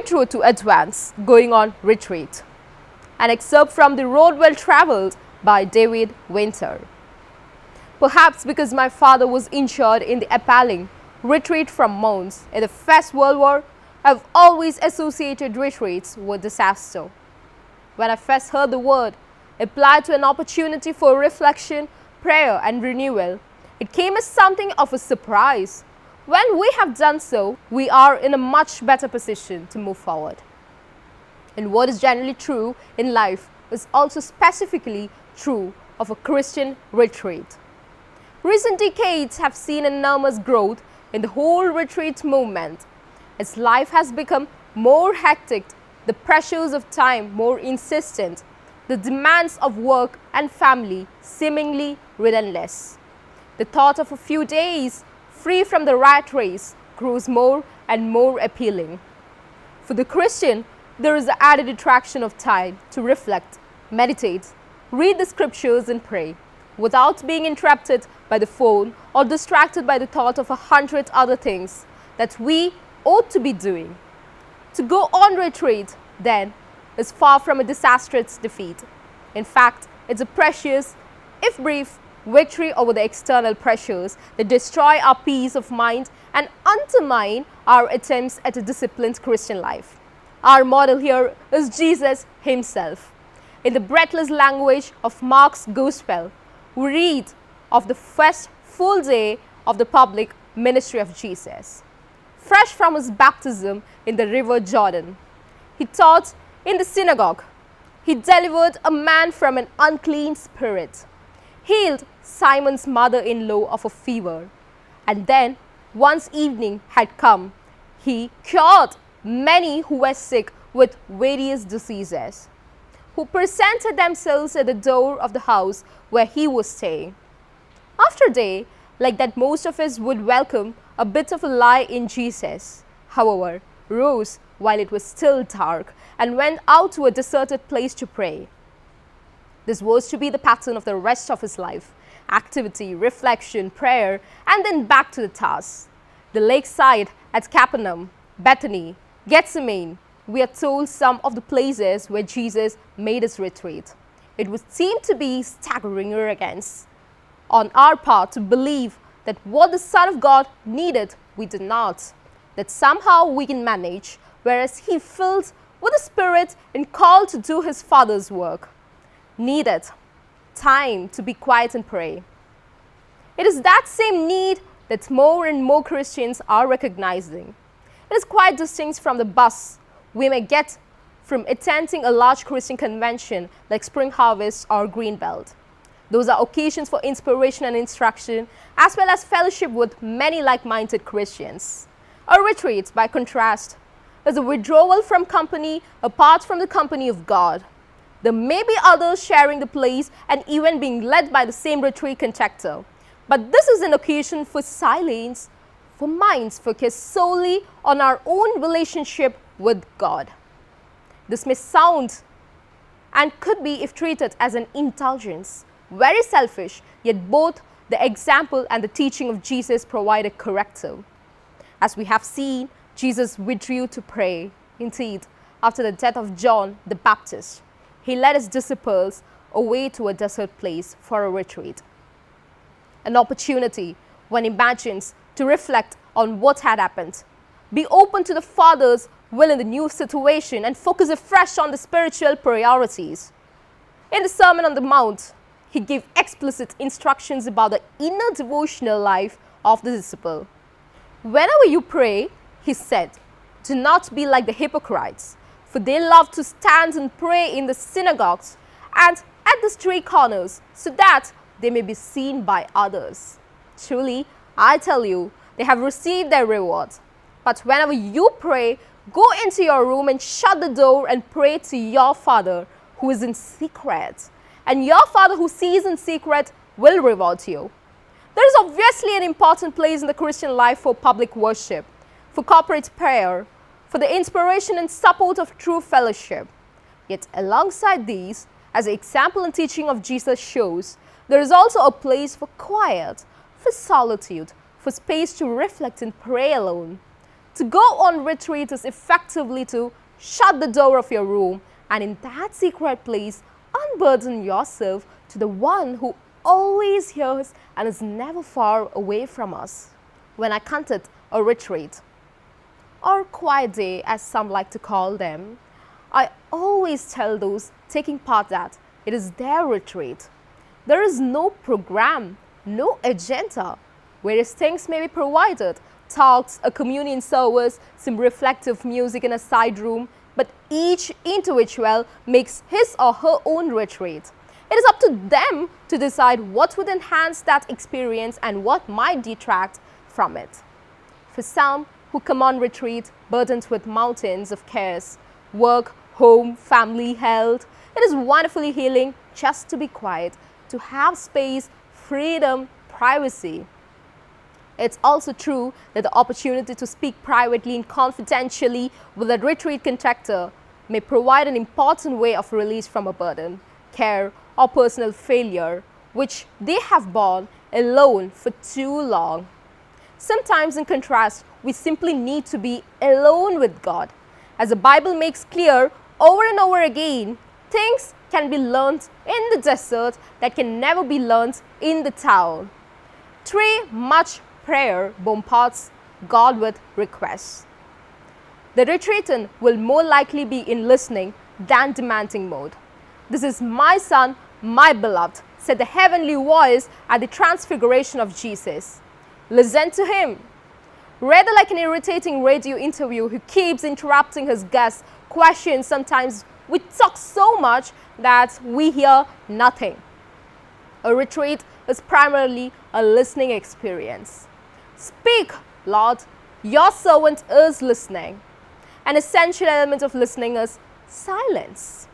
Great road to advance, going on retreat. An excerpt from The Road Well Travelled by David Winter. Perhaps because my father was injured in the appalling retreat from Mons in the First World War, I've always associated retreats with disaster. When I first heard the word applied to an opportunity for reflection, prayer and renewal, it came as something of a surprise. When we have done so, we are in a much better position to move forward. And what is generally true in life is also specifically true of a Christian retreat. Recent decades have seen enormous growth in the whole retreat movement. As life has become more hectic, the pressures of time more insistent, the demands of work and family seemingly relentless. The thought of a few days free from the rat race grows more and more appealing. For the Christian, there is the added attraction of time to reflect, meditate, read the scriptures and pray without being interrupted by the phone or distracted by the thought of 100 other things that we ought to be doing. To go on retreat, then, is far from a disastrous defeat. In fact, it's a precious, if brief, victory over the external pressures that destroy our peace of mind and undermine our attempts at a disciplined Christian life. Our model here is Jesus himself. In the breathless language of Mark's Gospel, we read of the first full day of the public ministry of Jesus. Fresh from his baptism in the river Jordan, he taught in the synagogue. He delivered a man from an unclean spirit, healed Simon's mother-in-law of a fever, and then, once evening had come, he cured many who were sick with various diseases, who presented themselves at the door of the house where he was staying. After they, like that most of us would welcome a bit of a lie in Jesus, however, rose while it was still dark and went out to a deserted place to pray. This was to be the pattern of the rest of his life: activity, reflection, prayer, and then back to the task. The lakeside at Capernaum, Bethany, Gethsemane, we are told some of the places where Jesus made his retreat. It would seem to be staggering arrogance on our part to believe that what the Son of God needed, we did not, that somehow we can manage, whereas he filled with the Spirit and called to do his Father's work, needed time to be quiet and pray. It is that same need that more and more Christians are recognizing. It is quite distinct from the buzz we may get from attending a large Christian convention like Spring Harvest or Greenbelt. Those are occasions for inspiration and instruction, as well as fellowship with many like-minded Christians. A retreat, by contrast, is a withdrawal from company apart from the company of God. There may be others sharing the place and even being led by the same retreat conductor. But this is an occasion for silence, for minds focused solely on our own relationship with God. This may sound and could be, if treated as an indulgence, very selfish, yet both the example and the teaching of Jesus provide a corrective. As we have seen, Jesus withdrew to pray. Indeed, after the death of John the Baptist, he led his disciples away to a desert place for a retreat. An opportunity, one imagines, to reflect on what had happened, be open to the Father's will in the new situation, and focus afresh on the spiritual priorities. In the Sermon on the Mount, he gave explicit instructions about the inner devotional life of the disciple. Whenever you pray, he said, do not be like the hypocrites, for they love to stand and pray in the synagogues and at the street corners, so that they may be seen by others. Truly, I tell you, they have received their reward. But whenever you pray, go into your room and shut the door and pray to your Father who is in secret, and your Father who sees in secret will reward you. There is obviously an important place in the Christian life for public worship, for corporate prayer, for the inspiration and support of true fellowship. Yet alongside these, as the example and teaching of Jesus shows, there is also a place for quiet, for solitude, for space to reflect and pray alone. To go on retreat is effectively to shut the door of your room and in that secret place, unburden yourself to the one who always hears and is never far away from us. When I conduct a retreat, or quiet day as some like to call them, I always tell those taking part that it is their retreat. There is no program, no agenda, various things may be provided, talks, a communion service, some reflective music in a side room, but each individual makes his or her own retreat. It is up to them to decide what would enhance that experience and what might detract from it. For some who come on retreat burdened with mountains of cares, work, home, family, health, it is wonderfully healing just to be quiet, to have space, freedom, privacy. It's also true that the opportunity to speak privately and confidentially with a retreat conductor may provide an important way of release from a burden, care, or personal failure, which they have borne alone for too long. Sometimes, in contrast, we simply need to be alone with God. As the Bible makes clear over and over again, things can be learnt in the desert that can never be learnt in the town. 3. Much prayer bombards God with requests. The retreatant will more likely be in listening than demanding mode. This is my son, my beloved, said the heavenly voice at the transfiguration of Jesus. Listen to him. Rather like an irritating radio interview who keeps interrupting his guests' questions, sometimes we talk so much that we hear nothing. A retreat is primarily a listening experience. Speak, Lord, your servant is listening. An essential element of listening is silence.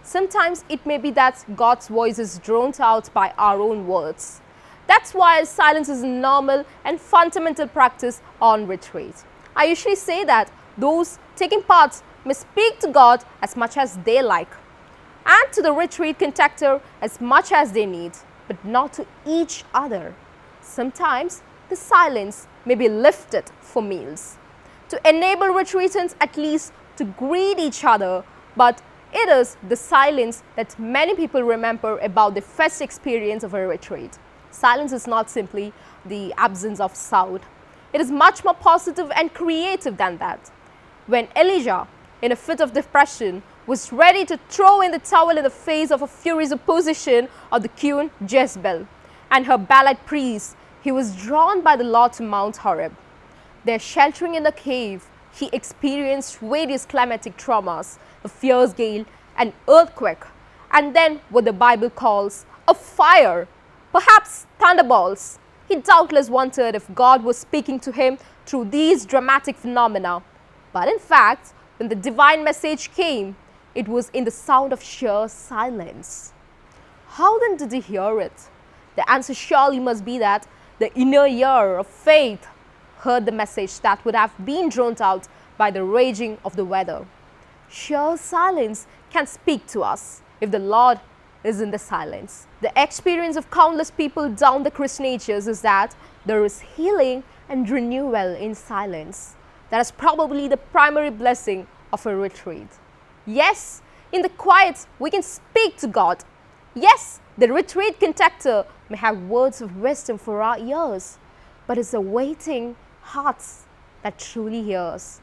Sometimes it may be that God's voice is drowned out by our own words. That's why silence is a normal and fundamental practice on retreat. I usually say that those taking part may speak to God as much as they like, and to the retreat conductor as much as they need, but not to each other. Sometimes the silence may be lifted for meals, to enable retreatants at least to greet each other, but it is the silence that many people remember about the first experience of a retreat. Silence is not simply the absence of sound. It is much more positive and creative than that. When Elijah, in a fit of depression, was ready to throw in the towel in the face of a furious opposition of the queen Jezebel and her Baalite priests, he was drawn by the Lord to Mount Horeb. There, sheltering in a cave, he experienced various climatic traumas, a fierce gale, an earthquake, and then what the Bible calls a fire, perhaps thunderbolts. He doubtless wondered if God was speaking to him through these dramatic phenomena. But in fact, when the divine message came, it was in the sound of sheer silence. How then did he hear it? The answer surely must be that the inner ear of faith heard the message that would have been drowned out by the raging of the weather. Sheer silence can speak to us if the Lord is in the silence. The experience of countless people down the Christian ages is that there is healing and renewal in silence. That is probably the primary blessing of a retreat. Yes, in the quiet we can speak to God. Yes, the retreat conductor may have words of wisdom for our ears, but it's the waiting hearts that truly hears.